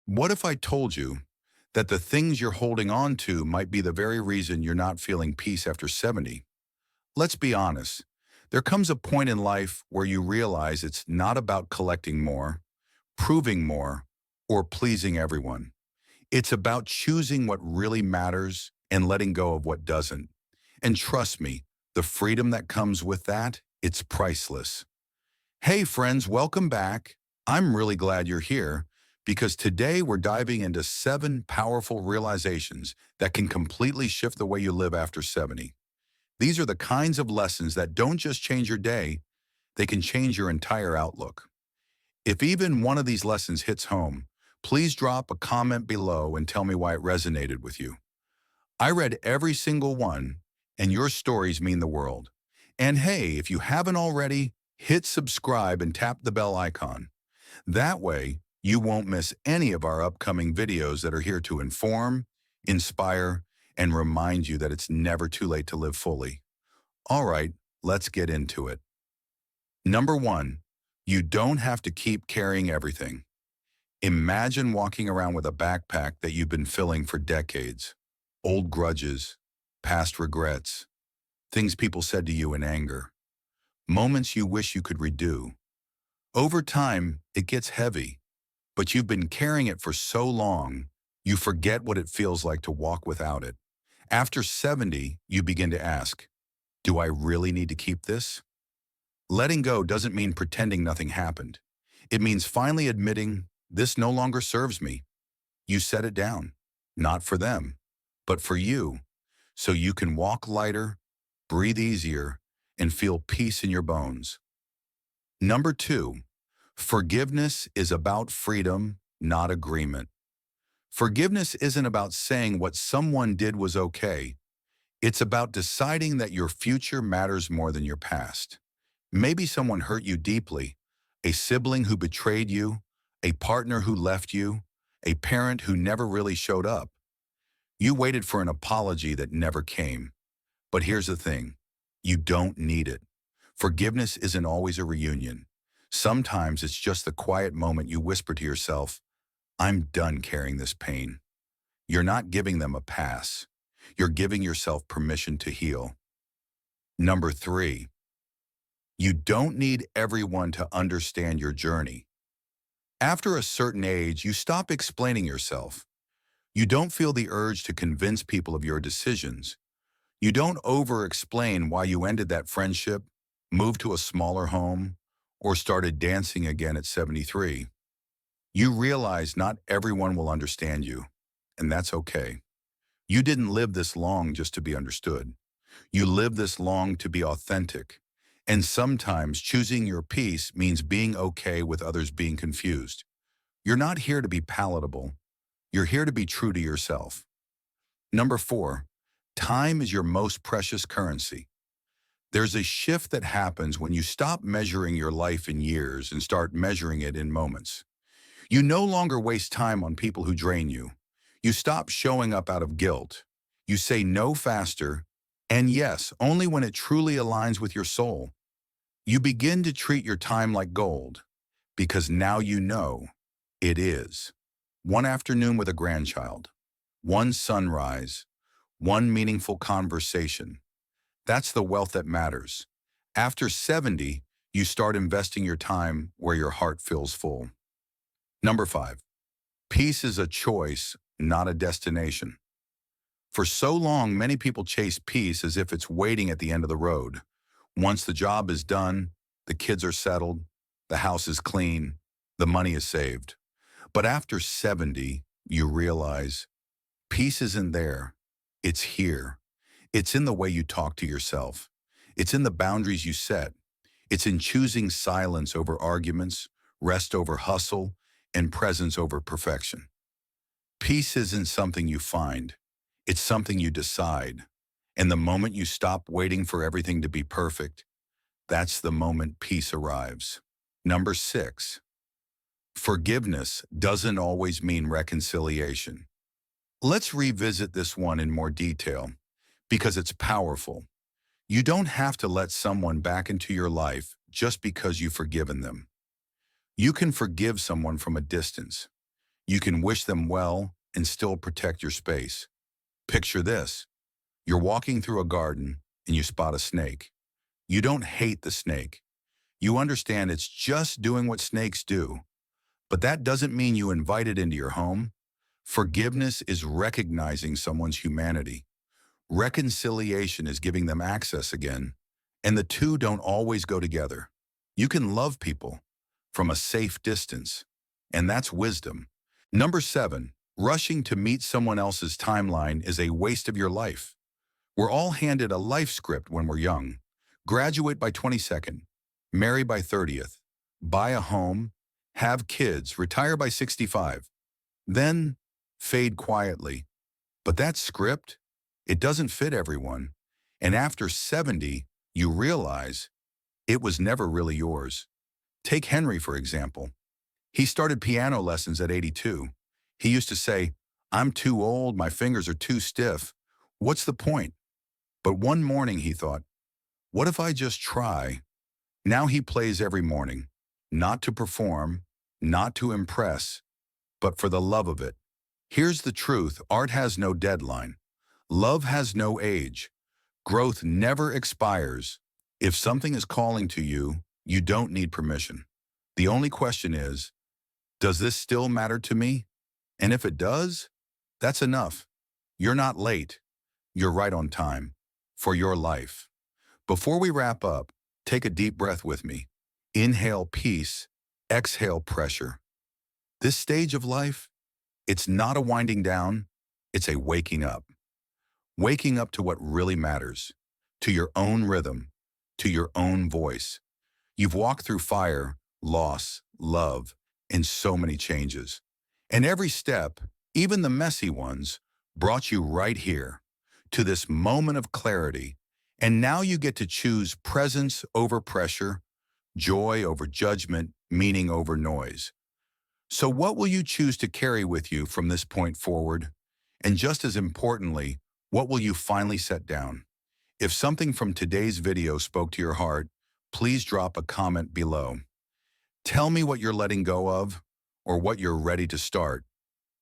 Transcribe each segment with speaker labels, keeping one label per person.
Speaker 1: What if I told you that the things you're holding on to might be the very reason you're not feeling peace after 70? Let's be honest. There comes a point in life where you realize it's not about collecting more, proving more, or pleasing everyone. It's about choosing what really matters and letting go of what doesn't. And trust me, the freedom that comes with that, it's priceless. Hey friends, welcome back. I'm really glad you're here because today we're diving into 7 powerful realizations that can completely shift the way you live after 70. These are the kinds of lessons that don't just change your day, they can change your entire outlook. If even one of these lessons hits home, please drop a comment below and tell me why it resonated with you. I read every single one, and your stories mean the world. And hey, if you haven't already, hit subscribe and tap the bell icon. That way, you won't miss any of our upcoming videos that are here to inform, inspire, and remind you that it's never too late to live fully. All right, let's get into it. Number 1, you don't have to keep carrying everything. Imagine walking around with a backpack that you've been filling for decades. Old grudges, past regrets, things people said to you in anger, moments you wish you could redo. Over time, it gets heavy, but you've been carrying it for so long, you forget what it feels like to walk without it. After 70, you begin to ask, do I really need to keep this? Letting go doesn't mean pretending nothing happened. It means finally admitting, this no longer serves me. You set it down, not for them, but for you, so you can walk lighter, breathe easier, and feel peace in your bones. Number 2, forgiveness is about freedom, not agreement. Forgiveness isn't about saying what someone did was okay. It's about deciding that your future matters more than your past. Maybe someone hurt you deeply, a sibling who betrayed you, a partner who left you, a parent who never really showed up. You waited for an apology that never came. But here's the thing, you don't need it. Forgiveness isn't always a reunion. Sometimes it's just the quiet moment you whisper to yourself, I'm done carrying this pain. You're not giving them a pass. You're giving yourself permission to heal. Number 3, you don't need everyone to understand your journey. After a certain age, you stop explaining yourself. You don't feel the urge to convince people of your decisions. You don't over-explain why you ended that friendship, moved to a smaller home, or started dancing again at 73. You realize not everyone will understand you, and that's okay. You didn't live this long just to be understood. You lived this long to be authentic. And sometimes choosing your peace means being okay with others being confused. You're not here to be palatable. You're here to be true to yourself. Number 4, time is your most precious currency. There's a shift that happens when you stop measuring your life in years and start measuring it in moments. You no longer waste time on people who drain you. You stop showing up out of guilt. You say no faster, and yes, only when it truly aligns with your soul. You begin to treat your time like gold, because now you know it is. One afternoon with a grandchild, one sunrise, one meaningful conversation. That's the wealth that matters. After 70, you start investing your time where your heart feels full. Number 5, peace is a choice, not a destination. For so long, many people chase peace as if it's waiting at the end of the road. Once the job is done, the kids are settled, the house is clean, the money is saved. But after 70, you realize peace isn't there. It's here. It's in the way you talk to yourself. It's in the boundaries you set. It's in choosing silence over arguments, rest over hustle, and presence over perfection. Peace isn't something you find. It's something you decide. And the moment you stop waiting for everything to be perfect, that's the moment peace arrives. Number 6, forgiveness doesn't always mean reconciliation. Let's revisit this one in more detail because it's powerful. You don't have to let someone back into your life just because you've forgiven them. You can forgive someone from a distance. You can wish them well and still protect your space. Picture this. You're walking through a garden and you spot a snake. You don't hate the snake. You understand it's just doing what snakes do. But that doesn't mean you invite it into your home. Forgiveness is recognizing someone's humanity. Reconciliation is giving them access again. And the two don't always go together. You can love people from a safe distance. And that's wisdom. Number 7, rushing to meet someone else's timeline is a waste of your life. We're all handed a life script when we're young. Graduate by 22nd, marry by 30th, buy a home, have kids, retire by 65, then fade quietly. But that script, it doesn't fit everyone. And after 70, you realize it was never really yours. Take Henry, for example. He started piano lessons at 82. He used to say, "I'm too old, my fingers are too stiff. What's the point?" But one morning he thought, what if I just try? Now he plays every morning, not to perform, not to impress, but for the love of it. Here's the truth, art has no deadline. Love has no age. Growth never expires. If something is calling to you, you don't need permission. The only question is, does this still matter to me? And if it does, that's enough. You're not late. You're right on time for your life. Before we wrap up, take a deep breath with me. Inhale peace, exhale pressure. This stage of life, it's not a winding down, it's a waking up. Waking up to what really matters, to your own rhythm, to your own voice. You've walked through fire, loss, love, and so many changes. And every step, even the messy ones, brought you right here, to this moment of clarity. And now you get to choose presence over pressure, joy over judgment, meaning over noise. So what will you choose to carry with you from this point forward? And just as importantly, what will you finally set down? If something from today's video spoke to your heart, please drop a comment below. Tell me what you're letting go of or what you're ready to start.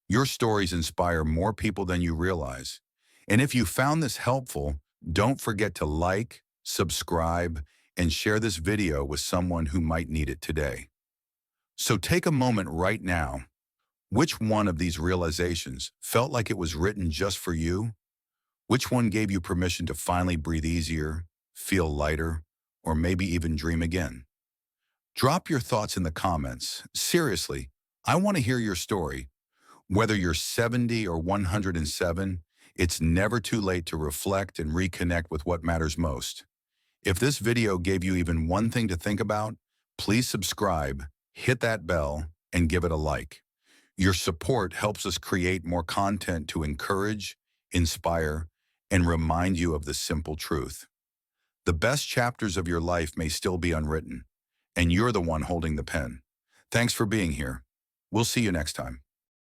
Speaker 1: Your stories inspire more people than you realize. And if you found this helpful, don't forget to like, subscribe, and share this video with someone who might need it today. So take a moment right now. Which one of these realizations felt like it was written just for you? Which one gave you permission to finally breathe easier, feel lighter, or maybe even dream again? Drop your thoughts in the comments. Seriously, I want to hear your story. Whether you're 70 or 107, it's never too late to reflect and reconnect with what matters most. If this video gave you even one thing to think about, please subscribe, hit that bell, and give it a like. Your support helps us create more content to encourage, inspire, and remind you of the simple truth. The best chapters of your life may still be unwritten, and you're the one holding the pen. Thanks for being here. We'll see you next time.